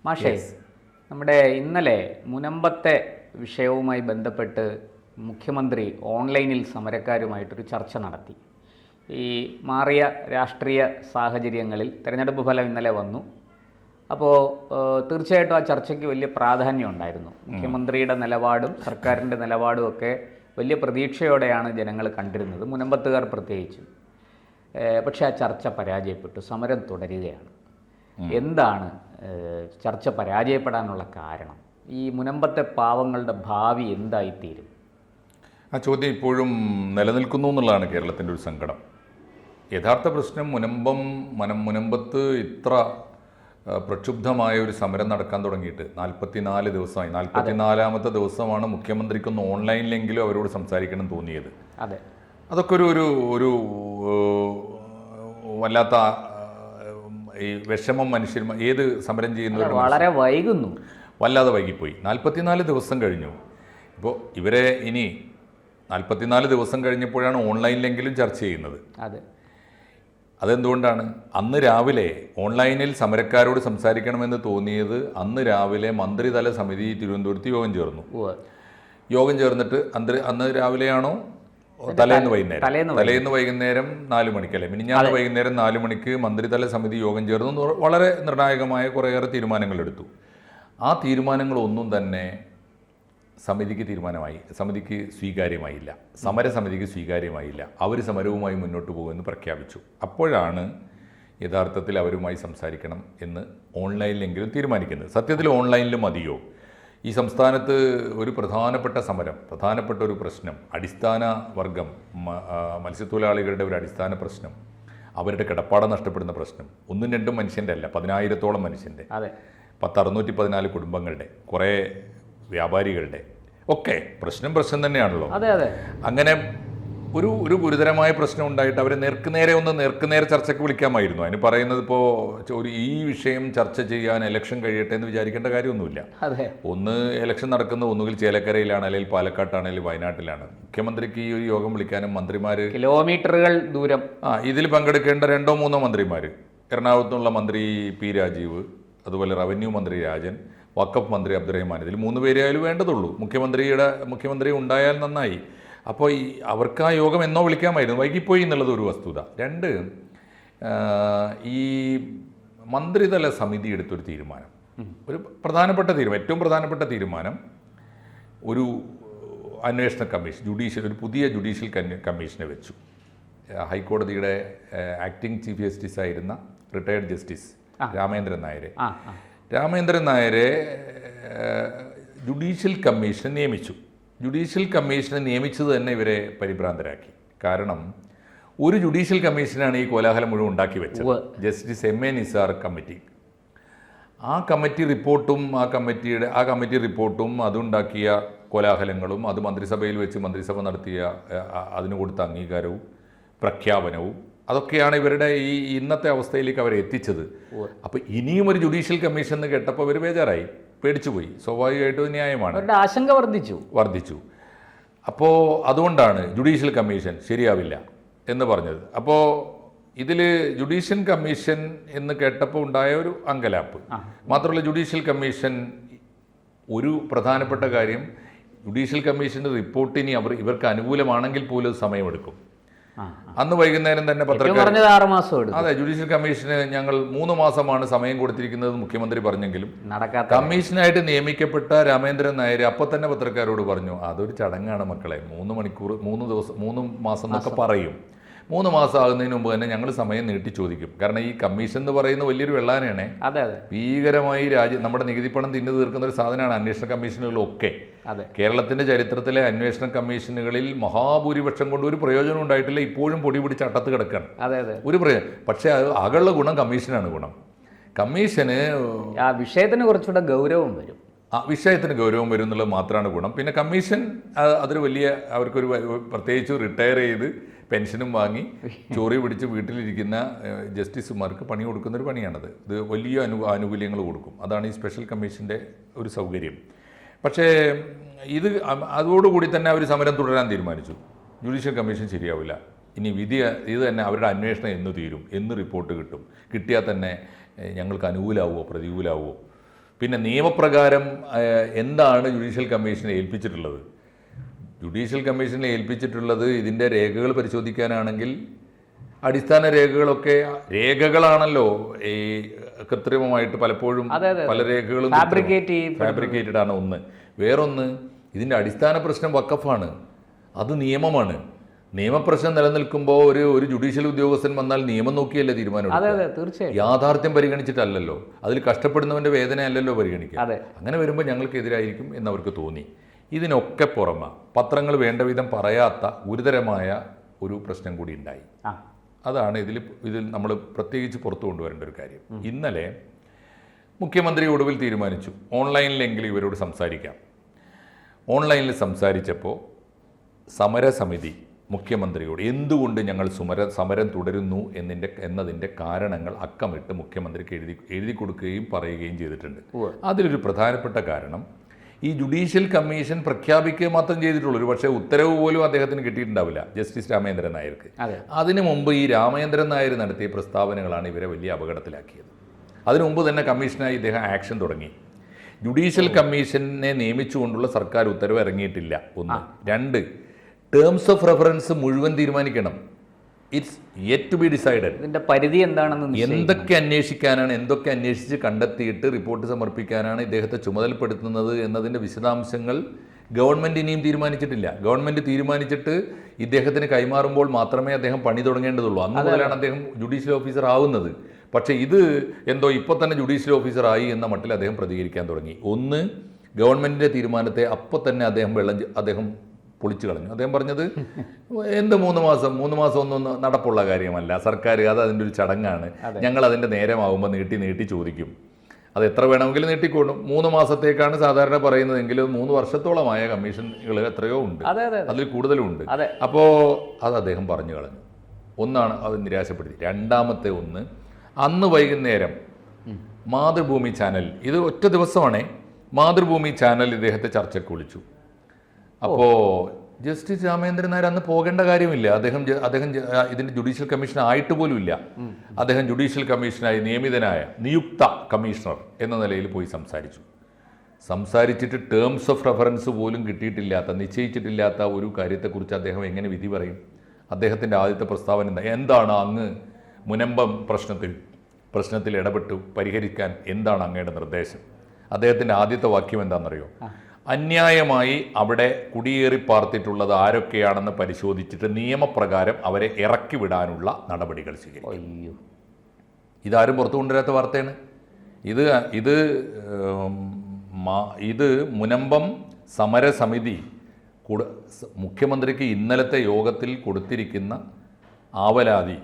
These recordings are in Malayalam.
മാഷേ, നമ്മുടെ ഇന്നലെ മുനമ്പത്തെ വിഷയവുമായി ബന്ധപ്പെട്ട് മുഖ്യമന്ത്രി ഓൺലൈനിൽ സമരക്കാരുമായിട്ടൊരു ചർച്ച നടത്തി. ഈ മാറിയ രാഷ്ട്രീയ സാഹചര്യങ്ങളിൽ തെരഞ്ഞെടുപ്പ് ഫലം ഇന്നലെ വന്നു. അപ്പോൾ തീർച്ചയായിട്ടും ആ ചർച്ചയ്ക്ക് വലിയ പ്രാധാന്യം ഉണ്ടായിരുന്നു. മുഖ്യമന്ത്രിയുടെ നിലപാടും സർക്കാരിൻ്റെ നിലപാടും ഒക്കെ വലിയ പ്രതീക്ഷയോടെയാണ് ജനങ്ങൾ കണ്ടിരുന്നത്, മുനമ്പത്തുകാർ പ്രത്യേകിച്ചും. പക്ഷേ ആ ചർച്ച പരാജയപ്പെട്ടു, സമരം തുടരുകയാണ്. എന്താണ് ചർച്ച പരാജയപ്പെടാനുള്ള കാരണം? ഈ മുനമ്പത്തെ പാവങ്ങളുടെ ഭാവി എന്തായിത്തീരും? ആ ചോദ്യം ഇപ്പോഴും നിലനിൽക്കുന്നു എന്നുള്ളതാണ് കേരളത്തിൻ്റെ ഒരു സങ്കടം. യഥാർത്ഥ പ്രശ്നം മുനമ്പത്ത് ഇത്ര പ്രക്ഷുബ്ധമായ ഒരു സമരം നടക്കാൻ തുടങ്ങിയിട്ട് 44 ദിവസമായി. 44ാമത്തെ ദിവസമാണ് മുഖ്യമന്ത്രിക്കൊന്ന് ഓൺലൈനിലെങ്കിലും അവരോട് സംസാരിക്കണം തോന്നിയത്. അതെ, അതൊക്കെ ഒരു വല്ലാത്ത ഈ വിഷമം മനുഷ്യർ ഏത് സമരം ചെയ്യുന്നവരും വളരെ വൈകുന്നു, വല്ലാതെ വൈകിപ്പോയി. 44 ദിവസം കഴിഞ്ഞു. ഇപ്പോൾ ഇവരെ ഇനി 44 ദിവസം കഴിഞ്ഞപ്പോഴാണ് ഓൺലൈനിലെങ്കിലും ചർച്ച ചെയ്യുന്നത്. അതെന്തുകൊണ്ടാണ്? അന്ന് രാവിലെ ഓൺലൈനിൽ സമരക്കാരോട് സംസാരിക്കണമെന്ന് തോന്നിയത് അന്ന് രാവിലെ മന്ത്രിതല സമിതി തിരുവനന്തപുരത്ത് യോഗം ചേർന്നിട്ട് അന്ന് രാവിലെയാണോ തലേന്ന് വൈകുന്നേരം 4 മണിക്കല്ലേ, മിനിഞ്ഞാന്ന് വൈകുന്നേരം 4 മണിക്ക് മന്ത്രിതല സമിതി യോഗം ചേർന്നു. വളരെ നിർണായകമായ കുറേയേറെ തീരുമാനങ്ങളെടുത്തു. ആ തീരുമാനങ്ങളൊന്നും തന്നെ സമിതിക്ക് സ്വീകാര്യമായില്ല, സമരസമിതിക്ക് സ്വീകാര്യമായില്ല. അവർ സമരവുമായി മുന്നോട്ട് പോകുമെന്ന് പ്രഖ്യാപിച്ചു. അപ്പോഴാണ് യഥാർത്ഥത്തിൽ അവരുമായി സംസാരിക്കണം എന്ന് ഓൺലൈനിലെങ്കിലും തീരുമാനിക്കുന്നത്. സത്യത്തിൽ ഓൺലൈനിൽ മതിയോ? ഈ സംസ്ഥാനത്ത് ഒരു പ്രധാനപ്പെട്ട ഒരു പ്രശ്നം, അടിസ്ഥാന വർഗം, മത്സ്യത്തൊഴിലാളികളുടെ ഒരു അടിസ്ഥാന പ്രശ്നം, അവരുടെ കിടപ്പാടം നഷ്ടപ്പെടുന്ന പ്രശ്നം 1-2 മനുഷ്യൻ്റെ അല്ല, 10,000-ഓളം മനുഷ്യൻ്റെ, 614 കുടുംബങ്ങളുടെ, കുറേ വ്യാപാരികളുടെ ഒക്കെ പ്രശ്നം തന്നെയാണല്ലോ. അങ്ങനെ ഒരു ഗുരുതരമായ പ്രശ്നം ഉണ്ടായിട്ട് അവരെ നേർക്കുനേരെ ചർച്ചയ്ക്ക് വിളിക്കാമായിരുന്നു. അതിന് പറയുന്നത് ഇപ്പോൾ ഈ വിഷയം ചർച്ച ചെയ്യാൻ ഇലക്ഷൻ കഴിയട്ടെ എന്ന് വിചാരിക്കേണ്ട കാര്യമൊന്നുമില്ല. ഒന്ന് ഇലക്ഷൻ നടക്കുന്നത് ഒന്നുകിൽ ചേലക്കരയിലാണ്, അല്ലെങ്കിൽ പാലക്കാട്ടാണ്, അല്ലെങ്കിൽ വയനാട്ടിലാണ്. മുഖ്യമന്ത്രിക്ക് ഈ ഒരു യോഗം വിളിക്കാനും മന്ത്രിമാർ കിലോമീറ്ററുകൾ ദൂരം ഇതിൽ പങ്കെടുക്കേണ്ട 2-3 മന്ത്രിമാർ, എറണാകുളത്തുള്ള മന്ത്രി പി രാജീവ്, അതുപോലെ റവന്യൂ മന്ത്രി രാജൻ, വഖഫ് മന്ത്രി അബ്ദുറഹ്മാൻ, ഇതിൽ 3 പേരെയായാലും വേണ്ടതുള്ളൂ. മുഖ്യമന്ത്രി ഉണ്ടായാൽ നന്നായി. അപ്പോൾ അവർക്ക് ആ യോഗം എന്നോ വിളിക്കാമായിരുന്നു, വൈകിപ്പോയി എന്നുള്ളത് ഒരു വസ്തുത. 2, ഈ മന്ത്രിതല സമിതി എടുത്തൊരു തീരുമാനം, ഏറ്റവും പ്രധാനപ്പെട്ട തീരുമാനം, ഒരു അന്വേഷണ കമ്മീഷൻ, ഒരു പുതിയ ജുഡീഷ്യൽ കമ്മീഷനെ വെച്ചു. ഹൈക്കോടതിയുടെ ആക്ടിംഗ് ചീഫ് ജസ്റ്റിസ് ആയിരുന്ന റിട്ടയർഡ് ജസ്റ്റിസ് രാമേന്ദ്രൻ നായരെ ജുഡീഷ്യൽ കമ്മീഷൻ നിയമിച്ചു. ജുഡീഷ്യൽ കമ്മീഷനെ നിയമിച്ചത് തന്നെ ഇവരെ പരിഭ്രാന്തരാക്കി. കാരണം ഒരു ജുഡീഷ്യൽ കമ്മീഷനാണ് ഈ കോലാഹലം മുഴുവൻ ഉണ്ടാക്കി വെച്ചത്, ജസ്റ്റിസ് M.A. നിസാർ കമ്മിറ്റി. ആ കമ്മിറ്റി റിപ്പോർട്ടും അതുണ്ടാക്കിയ കോലാഹലങ്ങളും, അത് മന്ത്രിസഭയിൽ വെച്ച് മന്ത്രിസഭ നടത്തിയ അതിന് കൊടുത്ത അംഗീകാരവും പ്രഖ്യാപനവും, അതൊക്കെയാണ് ഇവരുടെ ഈ ഇന്നത്തെ അവസ്ഥയിലേക്ക് അവരെ എത്തിച്ചത്. അപ്പോൾ ഇനിയും ഒരു ജുഡീഷ്യൽ കമ്മീഷൻ എന്ന് കേട്ടപ്പോൾ അവർ ബേജാറായി, പേടിച്ചുപോയി. സ്വാഭാവികമായിട്ടും ന്യായമാണ്, ആശങ്ക വർദ്ധിച്ചു. അപ്പോൾ അതുകൊണ്ടാണ് ജുഡീഷ്യൽ കമ്മീഷൻ ശരിയാവില്ല എന്ന് പറഞ്ഞത്. അപ്പോൾ ഇതിൽ ജുഡീഷ്യൽ കമ്മീഷൻ എന്ന് കേട്ടപ്പോൾ ഉണ്ടായ ഒരു അങ്കലാപ്പ് മാത്രമല്ല, ജുഡീഷ്യൽ കമ്മീഷൻ ഒരു പ്രധാനപ്പെട്ട കാര്യം, ജുഡീഷ്യൽ കമ്മീഷൻ്റെ റിപ്പോർട്ടിന് ഇവർക്ക് അനുകൂലമാണെങ്കിൽ പോലും സമയമെടുക്കും. അന്ന് വൈകുന്നേരം തന്നെ അതെ, ജുഡീഷ്യൽ കമ്മീഷന് ഞങ്ങൾ 3 മാസമാണ് സമയം കൊടുത്തിരിക്കുന്നത് മുഖ്യമന്ത്രി പറഞ്ഞെങ്കിലും കമ്മീഷനായിട്ട് നിയമിക്കപ്പെട്ട രാമേന്ദ്രൻ നായർ അപ്പോൾ തന്നെ പത്രക്കാരോട് പറഞ്ഞു, അതൊരു ചടങ്ങാണ് മക്കളെ, 3 മണിക്കൂർ 3 മാസം എന്നൊക്കെ പറയും. 3 മാസം ആകുന്നതിന് മുമ്പ് തന്നെ ഞങ്ങൾ സമയം നീട്ടി ചോദിക്കും. കാരണം ഈ കമ്മീഷൻ എന്ന് പറയുന്ന വലിയൊരു വെള്ളാനാണ്. ഭീകരമായി നമ്മുടെ നികുതി പണം തിന്നു തീർക്കുന്ന ഒരു സാധനമാണ് അന്വേഷണ കമ്മീഷനുകളൊക്കെ. കേരളത്തിന്റെ ചരിത്രത്തിലെ അന്വേഷണ കമ്മീഷനുകളിൽ മഹാഭൂരിപക്ഷം കൊണ്ട് ഒരു പ്രയോജനം ഉണ്ടായിട്ടില്ല. ഇപ്പോഴും പൊടി പിടിച്ച് അട്ടത്ത് കിടക്കാണ്, ഒരു പ്രയോജനം. പക്ഷേ ആകെയുള്ള ഗുണം കമ്മീഷനാണ് ഗുണം. കമ്മീഷന് ആ വിഷയത്തിന് കുറച്ചുകൂടെ ഗൗരവം വരും, എന്നുള്ളത് മാത്രമാണ് ഗുണം. പിന്നെ കമ്മീഷൻ അതൊരു വലിയ, അവർക്കൊരു പ്രത്യേകിച്ച് റിട്ടയർ ചെയ്ത് പെൻഷനും വാങ്ങി ചോറി പിടിച്ച് വീട്ടിലിരിക്കുന്ന ജസ്റ്റിസുമാർക്ക് പണി കൊടുക്കുന്നൊരു പണിയാണത്. ഇത് വലിയ ആനുകൂല്യങ്ങൾ കൊടുക്കും. അതാണ് ഈ സ്പെഷ്യൽ കമ്മീഷൻ്റെ ഒരു സൗകര്യം. പക്ഷേ അതോടുകൂടി തന്നെ അവർ സമരം തുടരാൻ തീരുമാനിച്ചു. ജുഡീഷ്യൽ കമ്മീഷൻ ശരിയാവില്ല, ഇനി ഇത് തന്നെ അവരുടെ അന്വേഷണം എന്ന് തീരും, എന്ന് റിപ്പോർട്ട് കിട്ടും, കിട്ടിയാൽ തന്നെ ഞങ്ങൾക്ക് അനുകൂലമാവോ പ്രതികൂലമാവോ പിന്നെ നിയമപ്രകാരം എന്താണ് ജുഡീഷ്യൽ കമ്മീഷനെ ഏൽപ്പിച്ചിട്ടുള്ളത്? ജുഡീഷ്യൽ കമ്മീഷനെ ഏൽപ്പിച്ചിട്ടുള്ളത് ഇതിൻ്റെ രേഖകൾ പരിശോധിക്കാനാണെങ്കിൽ അടിസ്ഥാന രേഖകളാണല്ലോ ഈ കൃത്രിമമായിട്ട് പലപ്പോഴും പല രേഖകളും ഫാബ്രിക്കേറ്റഡ് ആണ് ഒന്ന്. വേറൊന്ന്, ഇതിൻ്റെ അടിസ്ഥാന പ്രശ്നം വഖഫാണ്, അത് നിയമമാണ്. നിയമപ്രശ്നം നിലനിൽക്കുമ്പോൾ ഒരു ജുഡീഷ്യൽ ഉദ്യോഗസ്ഥൻ വന്നാൽ നിയമം നോക്കിയല്ലേ തീരുമാനം, യാഥാർത്ഥ്യം പരിഗണിച്ചിട്ടല്ലല്ലോ, അതിൽ കഷ്ടപ്പെടുന്നവൻ്റെ വേദനയല്ലല്ലോ പരിഗണിക്കുക. അങ്ങനെ വരുമ്പോൾ ഞങ്ങൾക്കെതിരായിരിക്കും എന്നവർക്ക് തോന്നി. ഇതിനൊക്കെ പുറമെ പത്രങ്ങൾ വേണ്ട വിധം പറയാത്ത ഗുരുതരമായ ഒരു പ്രശ്നം കൂടി ഉണ്ടായി. അതാണ് ഇതിൽ നമ്മൾ പ്രത്യേകിച്ച് പുറത്തു കൊണ്ടുവരേണ്ട ഒരു കാര്യം. ഇന്നലെ മുഖ്യമന്ത്രി ഒടുവിൽ തീരുമാനിച്ചു ഓൺലൈനിലെങ്കിലും ഇവരോട് സംസാരിക്കാം. ഓൺലൈനിൽ സംസാരിച്ചപ്പോൾ സമരസമിതി മുഖ്യമന്ത്രിയോട് എന്തുകൊണ്ട് ഞങ്ങൾ സമരം തുടരുന്നു എന്നതിൻ്റെ കാരണങ്ങൾ അക്കമിട്ട് മുഖ്യമന്ത്രിക്ക് എഴുതി കൊടുക്കുകയും പറയുകയും ചെയ്തിട്ടുണ്ട്. അതിലൊരു പ്രധാനപ്പെട്ട കാരണം ഈ ജുഡീഷ്യൽ കമ്മീഷൻ പ്രഖ്യാപിക്കുക മാത്രം ചെയ്തിട്ടുള്ളൂ. ഒരു പക്ഷേ ഉത്തരവ് പോലും അദ്ദേഹത്തിന് കിട്ടിയിട്ടുണ്ടാവില്ല, ജസ്റ്റിസ് രാമേന്ദ്രൻ നായർക്ക്. അതിനു മുമ്പ് ഈ രാമേന്ദ്രൻ നായർ നടത്തിയ പ്രസ്താവനകളാണ് ഇവരെ വലിയ അപകടത്തിലാക്കിയത്. അതിനു മുമ്പ് തന്നെ കമ്മീഷനായി ഇദ്ദേഹം ആക്ഷൻ തുടങ്ങി. ജുഡീഷ്യൽ കമ്മീഷനെ നിയമിച്ചുകൊണ്ടുള്ള സർക്കാർ ഉത്തരവ് ഇറങ്ങിയിട്ടില്ല, ഒന്ന്. രണ്ട്, ടേംസ് ഓഫ് റെഫറൻസ് മുഴുവൻ തീരുമാനിക്കണം. It's yet to be decided. ഇതിന്റെ പരിധി എന്താണെന്ന്, എന്തൊക്കെ അന്വേഷിക്കാനാണ്, എന്തൊക്കെ അന്വേഷിച്ച് കണ്ടെത്തിയിട്ട് റിപ്പോർട്ട് സമർപ്പിക്കാനാണ് ഇദ്ദേഹത്തെ ചുമതലപ്പെടുത്തുന്നത് എന്നതിൻ്റെ വിശദാംശങ്ങൾ ഗവൺമെൻറ് ഇനിയും തീരുമാനിച്ചിട്ടില്ല. ഗവൺമെൻറ് തീരുമാനിച്ചിട്ട് ഇദ്ദേഹത്തിന് കൈമാറുമ്പോൾ മാത്രമേ അദ്ദേഹം പണി തുടങ്ങേണ്ടതുള്ളൂ. അന്ന് മുതലാണ് അദ്ദേഹം ജുഡീഷ്യൽ ഓഫീസർ ആവുന്നത്. പക്ഷേ ഇത് എന്തോ ഇപ്പോൾ തന്നെ ജുഡീഷ്യൽ ഓഫീസർ ആയി എന്ന മട്ടിൽ അദ്ദേഹം പ്രതികരിക്കാൻ തുടങ്ങി. ഒന്ന്, ഗവൺമെൻറ്റിൻ്റെ തീരുമാനത്തെ അപ്പോൾ തന്നെ അദ്ദേഹം പൊളിച്ചു കളഞ്ഞു. അദ്ദേഹം പറഞ്ഞത് എന്ത് 3 മാസം ഒന്നും നടപ്പുള്ള കാര്യമല്ല, സർക്കാർ അത് അതിൻ്റെ ഒരു ചടങ്ങാണ്, ഞങ്ങൾ അതിൻ്റെ നേരമാകുമ്പോൾ നീട്ടി ചോദിക്കും, അത് എത്ര വേണമെങ്കിലും നീട്ടിക്കൊള്ളും. 3 മാസത്തേക്കാണ് സാധാരണ പറയുന്നതെങ്കിലും 3 വർഷത്തോളമായ കമ്മീഷനുകൾ എത്രയോ ഉണ്ട്, അതിൽ കൂടുതലും ഉണ്ട്. അപ്പോൾ അത് അദ്ദേഹം പറഞ്ഞു കളഞ്ഞു. ഒന്നാണ് അത് നിരാശപ്പെടുത്തി. രണ്ടാമത്തെ ഒന്ന്, അന്ന് വൈകുന്നേരം മാതൃഭൂമി ചാനൽ, ഇത് ഒറ്റ ദിവസമാണേ, മാതൃഭൂമി ചാനൽ ഇദ്ദേഹത്തെ ചർച്ചയ്ക്ക് വിളിച്ചു. അപ്പോൾ ജസ്റ്റിസ് രാമേന്ദ്രൻ നായർ അന്ന് പോകേണ്ട കാര്യമില്ല. അദ്ദേഹം ഇതിൻ്റെ ജുഡീഷ്യൽ കമ്മീഷൻ ആയിട്ട് പോലും ഇല്ല. അദ്ദേഹം ജുഡീഷ്യൽ കമ്മീഷനായി നിയുക്ത കമ്മീഷണർ എന്ന നിലയിൽ പോയി സംസാരിച്ചിട്ട് ടേംസ് ഓഫ് റെഫറൻസ് പോലും നിശ്ചയിച്ചിട്ടില്ലാത്ത ഒരു കാര്യത്തെക്കുറിച്ച് അദ്ദേഹം എങ്ങനെ വിധി പറയും? അദ്ദേഹത്തിൻ്റെ ആദ്യത്തെ പ്രസ്താവന എന്താണ് അങ്ങ് മുനമ്പം പ്രശ്നത്തിൽ ഇടപെട്ടു പരിഹരിക്കാൻ എന്താണ് അങ്ങയുടെ നിർദ്ദേശം? അദ്ദേഹത്തിൻ്റെ ആദ്യത്തെ വാക്യം എന്താണെന്നറിയോ? അന്യായമായി അവിടെ കുടിയേറി പാർത്തിട്ടുള്ളത് ആരൊക്കെയാണെന്ന് പരിശോധിച്ചിട്ട് നിയമപ്രകാരം അവരെ ഇറക്കി വിടാനുള്ള നടപടികൾ സ്വീകരിക്കും. ഇതാരും പുറത്തു കൊണ്ടുവരാത്ത വാർത്തയാണ്. ഇത് മുനമ്പം സമരസമിതി മുഖ്യമന്ത്രിക്ക് ഇന്നലത്തെ യോഗത്തിൽ കൊടുത്തിരിക്കുന്ന ആവലാതി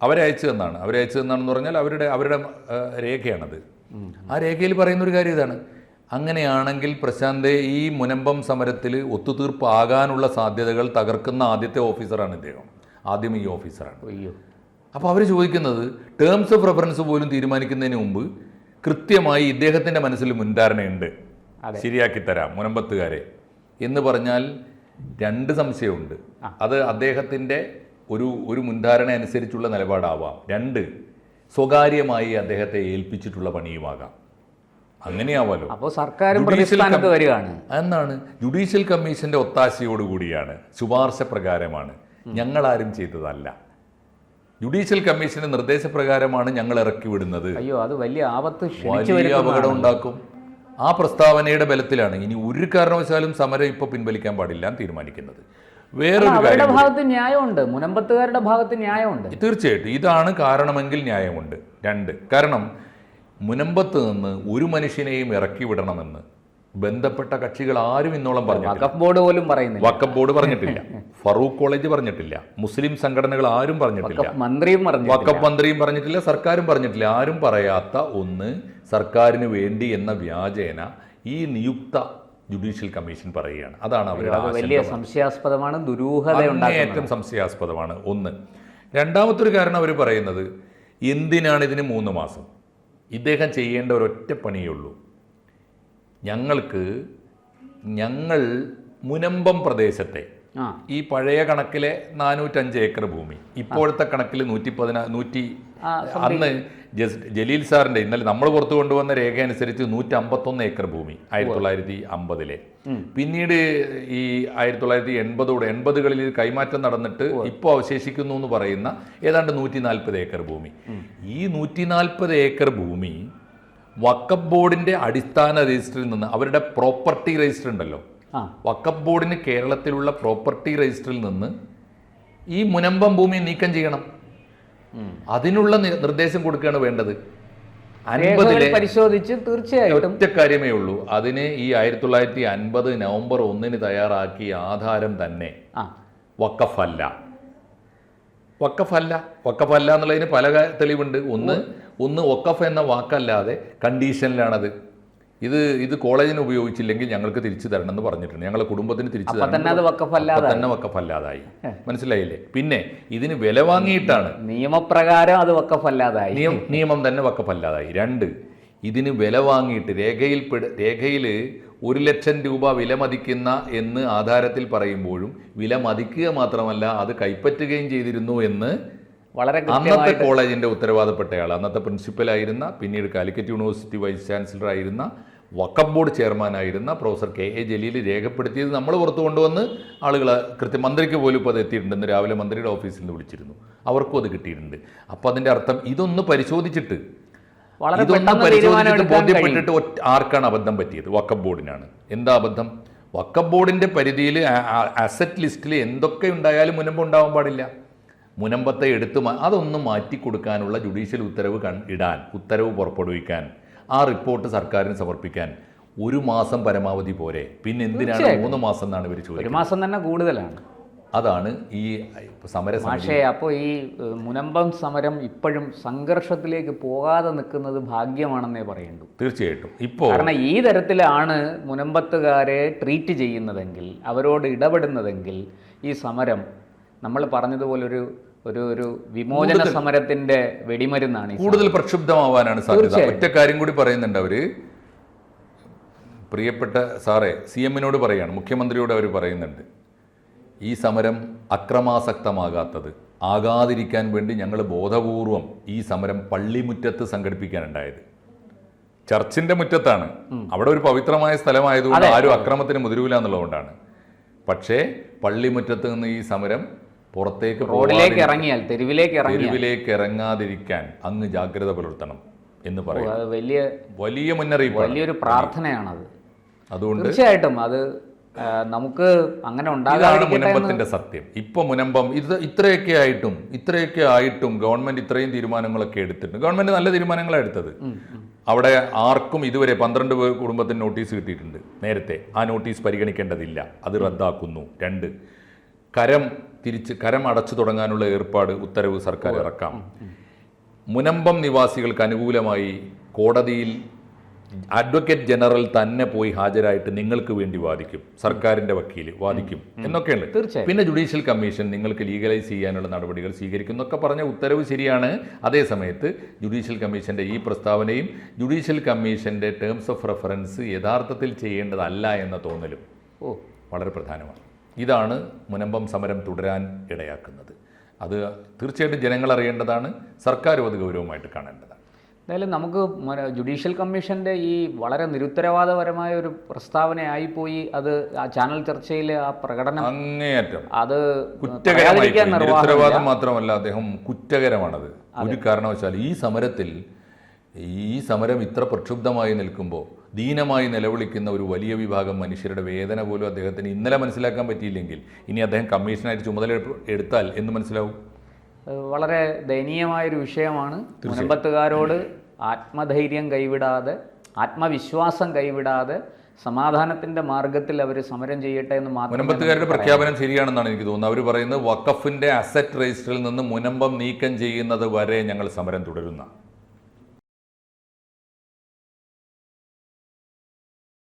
അവരയച്ചതെന്നാണെന്ന് പറഞ്ഞാൽ അവരുടെ രേഖയാണത്. ആ രേഖയിൽ പറയുന്നൊരു കാര്യം ഇതാണ്: അങ്ങനെയാണെങ്കിൽ പ്രശാന്തെ, ഈ മുനമ്പം സമരത്തിൽ ഒത്തുതീർപ്പ് ആകാനുള്ള സാധ്യതകൾ തകർക്കുന്ന ആദ്യത്തെ ഓഫീസറാണ് ഇദ്ദേഹം. ആദ്യം ഈ ഓഫീസറാണ്. അപ്പോൾ അവർ ചോദിക്കുന്നത് ടേംസ് ഓഫ് റെഫറൻസ് പോലും തീരുമാനിക്കുന്നതിന് മുമ്പ് കൃത്യമായി ഇദ്ദേഹത്തിൻ്റെ മനസ്സിൽ മുൻധാരണയുണ്ട്, ശരിയാക്കി തരാം മുനമ്പത്തുകാരെ എന്ന് പറഞ്ഞാൽ 2 സംശയമുണ്ട്. അത് അദ്ദേഹത്തിൻ്റെ ഒരു മുൻധാരണ അനുസരിച്ചുള്ള നിലപാടാവാം. 2, സ്വകാര്യമായി അദ്ദേഹത്തെ ഏൽപ്പിച്ചിട്ടുള്ള പണിയുമാകാം. അങ്ങനെയാവാലോ. അപ്പോൾ സർക്കാർ വരികയാണ് എന്നാണ്. ജുഡീഷ്യൽ കമ്മീഷന്റെ ഒത്താശയോടുകൂടിയാണ്, ശുപാർശ പ്രകാരമാണ്, ഞങ്ങളാരും ചെയ്തതല്ല. ജുഡീഷ്യൽ കമ്മീഷന്റെ നിർദ്ദേശപ്രകാരമാണ് ഞങ്ങൾ ഇറക്കി വിടുന്നത്. അയ്യോ, അത് വലിയ അപകടം ഉണ്ടാക്കും. ആ പ്രസ്താവനയുടെ ബലത്തിലാണ് ഇനി ഒരു കാരണവശാലും സമരം ഇപ്പോൾ പിൻവലിക്കാൻ പാടില്ല തീരുമാനിക്കുന്നത്. വേറൊരു കാര്യം, ഭാഗത്ത് ന്യായമുണ്ട്, മുനമ്പത്തുകാരുടെ ഭാഗത്ത് ന്യായമുണ്ട്. തീർച്ചയായിട്ടും ഇതാണ് കാരണമെങ്കിൽ ന്യായമുണ്ട്. 2, കാരണം മുനമ്പത്ത് നിന്ന് ഒരു മനുഷ്യനെയും ഇറക്കി വിടണമെന്ന് ബന്ധപ്പെട്ട കക്ഷികൾ ആരും ഇന്നോളം പറഞ്ഞിട്ടില്ല. വഖഫ് ബോർഡ് പറഞ്ഞിട്ടില്ല, ഫറൂഖ് കോളേജ് പറഞ്ഞിട്ടില്ല, മുസ്ലിം സംഘടനകൾ ആരും പറഞ്ഞിട്ടില്ല, വഖഫ് മന്ത്രിയും പറഞ്ഞിട്ടില്ല, സർക്കാരും പറഞ്ഞിട്ടില്ല. ആരും പറയാത്ത ഒന്ന് സർക്കാരിന് വേണ്ടി എന്ന വ്യാജേന ഈ നിയുക്ത ജുഡീഷ്യൽ കമ്മീഷൻ പറയുകയാണ്. അതാണ് അവരുടെ സംശയാസ്പദമാണ്, ഏറ്റവും സംശയാസ്പദമാണ്. ഒന്ന്. രണ്ടാമത്തെ ഒരു കാരണം അവർ പറയുന്നത്, എന്തിനാണ് ഇതിന് 3 മാസം? ഇദ്ദേഹം ചെയ്യേണ്ട ഒരൊറ്റ പണിയുള്ളൂ. ഞങ്ങൾ മുനമ്പം പ്രദേശത്തെ ഈ പഴയ കണക്കിലെ 405 ഏക്കർ ഭൂമി, ഇപ്പോഴത്തെ കണക്കിൽ 114 അന്ന് ജലീൽ സാറിന്റെ ഇന്നലെ നമ്മൾ പുറത്തു കൊണ്ടുവന്ന രേഖ അനുസരിച്ച് 151 ഏക്കർ ഭൂമി 1950-ലെ. പിന്നീട് ഈ 1980-കളിൽ കൈമാറ്റം നടന്നിട്ട് ഇപ്പോൾ അവശേഷിക്കുന്നു എന്ന് പറയുന്ന ഏതാണ്ട് 140 ഏക്കർ ഭൂമി. ഈ 140 ഏക്കർ ഭൂമി വഖഫ് ബോർഡിന്റെ അടിസ്ഥാന രജിസ്റ്ററിൽ നിന്ന്, അവരുടെ പ്രോപ്പർട്ടി രജിസ്റ്റർ ഉണ്ടല്ലോ, വഖഫ് ബോർഡിന് കേരളത്തിലുള്ള പ്രോപ്പർട്ടി രജിസ്റ്ററിൽ നിന്ന് ഈ മുനമ്പം ഭൂമി നീക്കം ചെയ്യണം. അതിനുള്ള നിർദ്ദേശം കൊടുക്കുകയാണ് വേണ്ടത്. 50-ലെ പരിശോധിച്ച് തീർച്ചയായിട്ടും ഒറ്റ കാര്യമേ ഉള്ളൂ. അതിന് ഈ 1950 നവംബർ 1 തയ്യാറാക്കിയ ആധാരം തന്നെ വഖഫല്ല. വഖഫല്ല എന്നുള്ളതിന് പല തെളിവുണ്ട്. ഒന്ന് വഖഫ് എന്ന വാക്കല്ലാതെ കണ്ടീഷനിലാണത്. ഇത് കോളേജിന് ഉപയോഗിച്ചില്ലെങ്കിൽ ഞങ്ങൾക്ക് തിരിച്ചു തരണം എന്ന് പറഞ്ഞിട്ടുണ്ട്. ഞങ്ങളെ കുടുംബത്തിന് തിരിച്ചു തരണം തന്നെ വഖഫല്ലാതായി. മനസ്സിലായില്ലേ? പിന്നെ ഇതിന് വില വാങ്ങിയിട്ടാണ് നിയമപ്രകാരം അത് വഖഫല്ലാതായി. നിയമം തന്നെ വഖഫല്ലാതായി. 2, ഇതിന് വില വാങ്ങിയിട്ട് രേഖയിൽ 1 ലക്ഷം രൂപ വില മതിക്കുന്ന എന്ന് ആധാരത്തിൽ പറയുമ്പോഴും വില മതിക്കുക മാത്രമല്ല അത് കൈപ്പറ്റുകയും ചെയ്തിരുന്നു എന്ന് വളരെ അന്നത്തെ കോളേജിന്റെ ഉത്തരവാദപ്പെട്ടയാൾ, അന്നത്തെ പ്രിൻസിപ്പലായിരുന്ന, പിന്നീട് കാലിക്കറ്റ് യൂണിവേഴ്സിറ്റി വൈസ് ചാൻസലർ ആയിരുന്ന, വഖഫ് ബോർഡ് ചെയർമാനായിരുന്ന പ്രൊഫസർ KA ജലീൽ രേഖപ്പെടുത്തിയത് നമ്മൾ പുറത്തു കൊണ്ടുവന്ന് ആളുകളെ മന്ത്രിക്ക് പോലും ഇപ്പോൾ അത് എത്തിയിട്ടുണ്ട്. ഇന്ന് രാവിലെ മന്ത്രിയുടെ ഓഫീസിൽ നിന്ന് വിളിച്ചിരുന്നു, അവർക്കും അത് കിട്ടിയിട്ടുണ്ട്. അപ്പോൾ അതിന്റെ അർത്ഥം ഇതൊന്ന് പരിശോധിച്ചിട്ട് ബോധ്യപ്പെട്ടിട്ട് ആർക്കാണ് അബദ്ധം പറ്റിയത്? വഖഫ് ബോർഡിനാണ്. എന്താ അബദ്ധം? വഖഫ് ബോർഡിന്റെ പരിധിയിൽ അസറ്റ് ലിസ്റ്റിൽ എന്തൊക്കെ ഉണ്ടായാലും മുനമ്പം ഉണ്ടാവാൻ പാടില്ല. മുനമ്പത്തെ അതൊന്നും മാറ്റിക്കൊടുക്കാനുള്ള ജുഡീഷ്യൽ ഉത്തരവ് പുറപ്പെടുവിക്കാൻ, ആ റിപ്പോർട്ട് സർക്കാരിന് സമർപ്പിക്കാൻ 1 മാസം പരമാവധി പോരെ? പിന്നെ എന്തിനാണ് 3 മാസം എന്നാണ് ഇവർ ചോദിക്കുന്നത്? 1 മാസം തന്നെ കൂടുതലാണ്. അതാണ് ഈ സമരം. പക്ഷേ അപ്പോൾ ഈ മുനമ്പം സമരം ഇപ്പോഴും സംഘർഷത്തിലേക്ക് പോകാതെ നിൽക്കുന്നത് ഭാഗ്യമാണെന്നേ പറയണ്ടു. തീർച്ചയായിട്ടും. ഇപ്പോൾ കാരണം ഈ തരത്തിലാണ് മുനമ്പത്തുകാരെ ട്രീറ്റ് ചെയ്യുന്നതെങ്കിൽ, അവരോട് ഇടപെടുന്നതെങ്കിൽ ഈ സമരം നമ്മൾ പറഞ്ഞതുപോലെ ഒരു വിമോചന സമരത്തിന്റെ വെടിമരുന്നാണ്. കൂടുതൽ പ്രക്ഷുബ്ധമാവാനാണ് സാധ്യത. ഒറ്റ കാര്യം കൂടി പറയുന്നുണ്ട് അവര്. പ്രിയപ്പെട്ട സാറേ, CM-നോട് പറയാണ്, മുഖ്യമന്ത്രിയോട് അവർ പറയുന്നുണ്ട്, ഈ സമരം ആകാതിരിക്കാൻ വേണ്ടി ഞങ്ങൾ ബോധപൂർവം ഈ സമരം പള്ളിമുറ്റത്ത് സംഘടിപ്പിക്കാനുണ്ടായത്. ചർച്ചിന്റെ മുറ്റത്താണ്. അവിടെ ഒരു പവിത്രമായ സ്ഥലമായതുകൊണ്ട് ആരും അക്രമത്തിന് മുതിരൂല എന്നുള്ളതുകൊണ്ടാണ്. പക്ഷേ പള്ളിമുറ്റത്ത് നിന്ന് ഈ സമരം പുറത്തേക്ക് റോഡിലേക്ക് ഇറങ്ങിയാൽ, തെരുവിലേക്ക് ഇറങ്ങാതിരിക്കാൻ അങ്ങ് ജാഗ്രത പുലർത്തണം എന്ന് പറയും. വലിയ മുന്നറിയിപ്പ്, വലിയൊരു പ്രാർത്ഥനയാണത്. അതുകൊണ്ട് തീർച്ചയായിട്ടും അത് നമുക്ക് അങ്ങനെ ഉണ്ടാകാതെ മുനമ്പത്തിന്റെ സത്യം. ഇപ്പൊ മുനമ്പം ഇത്രയൊക്കെ ആയിട്ടും ഗവൺമെന്റ് ഇത്രയും തീരുമാനങ്ങളൊക്കെ എടുത്തിട്ടുണ്ട്. ഗവൺമെന്റ് നല്ല തീരുമാനങ്ങളാണ് എടുത്തത്. അവിടെ ആർക്കും ഇതുവരെ 12 കുടുംബത്തിന് നോട്ടീസ് കിട്ടിയിട്ടുണ്ട് നേരത്തെ. ആ നോട്ടീസ് പരിഗണിക്കേണ്ടതില്ല, അത് റദ്ദാക്കുന്നു. 2, കരം അടച്ചു തുടങ്ങാനുള്ള ഉത്തരവ് സർക്കാർ ഇറക്കാം. മുനമ്പം നിവാസികൾക്ക് അനുകൂലമായി കോടതിയിൽ അഡ്വക്കേറ്റ് ജനറൽ തന്നെ പോയി ഹാജരായിട്ട് നിങ്ങൾക്ക് വേണ്ടി വാദിക്കും, സർക്കാരിന്റെ വക്കീല് വാദിക്കും എന്നൊക്കെയുണ്ട്. പിന്നെ ജുഡീഷ്യൽ കമ്മീഷൻ നിങ്ങൾക്ക് ലീഗലൈസ് ചെയ്യാനുള്ള നടപടികൾ സ്വീകരിക്കും എന്നൊക്കെ പറഞ്ഞ ഉത്തരവ് ശരിയാണ്. അതേസമയത്ത് ജുഡീഷ്യൽ കമ്മീഷന്റെ ഈ പ്രസ്താവനയും ജുഡീഷ്യൽ കമ്മീഷന്റെ ടേംസ് ഓഫ് റെഫറൻസ് യഥാർത്ഥത്തിൽ ചെയ്യേണ്ടതല്ല എന്ന തോന്നലും വളരെ പ്രധാനമാണ്. ഇതാണ് മുനമ്പം സമരം തുടരാൻ ഇടയാക്കുന്നത്. അത് തീർച്ചയായിട്ടും ജനങ്ങൾ അറിയേണ്ടതാണ്, സർക്കാരും അത് ഗൗരവമായിട്ട് കാണേണ്ടതാണ്. എന്തായാലും നമുക്ക് ജുഡീഷ്യൽ കമ്മീഷന്റെ ഈ വളരെ നിരുത്തരവാദപരമായ ഒരു പ്രസ്താവനയായിപ്പോയി. അത് ആ ചാനൽ ചർച്ചയിൽ ആ പ്രകടനം അങ്ങേയറ്റം അത് കുറ്റകരമായി. നിരുത്തരവാദം മാത്രമല്ല, അദ്ദേഹം കുറ്റകരമാണത്. ഒരു കാരണവശാൽ ഈ സമരം ഇത്ര പ്രക്ഷുബ്ധമായി നിൽക്കുമ്പോൾ ദീനമായി നിലവിളിക്കുന്ന ഒരു വലിയ വിഭാഗം മനുഷ്യരുടെ വേദന പോലും അദ്ദേഹത്തിന് ഇന്നലെ മനസ്സിലാക്കാൻ പറ്റിയില്ലെങ്കിൽ ഇനി അദ്ദേഹം കമ്മീഷനായിട്ട് ചുമതല എടുത്താൽ എന്ന് മനസ്സിലാവും. വളരെ ദയനീയമായൊരു വിഷയമാണ്. മുനമ്പത്തുകാരോട് ആത്മധൈര്യം കൈവിടാതെ, ആത്മവിശ്വാസം കൈവിടാതെ സമാധാനത്തിന്റെ മാർഗത്തിൽ അവർ സമരം ചെയ്യട്ടെ എന്ന് മാത്രം. മുനമ്പത്തുകാരുടെ പ്രഖ്യാപനം ശരിയാണെന്നാണ് എനിക്ക് തോന്നുന്നത്. അവർ പറയുന്നത് വഖഫിന്റെ അസറ്റ് രജിസ്റ്ററിൽ നിന്ന് മുനമ്പം നീക്കം ചെയ്യുന്നത് വരെ ഞങ്ങൾ സമരം തുടരുന്ന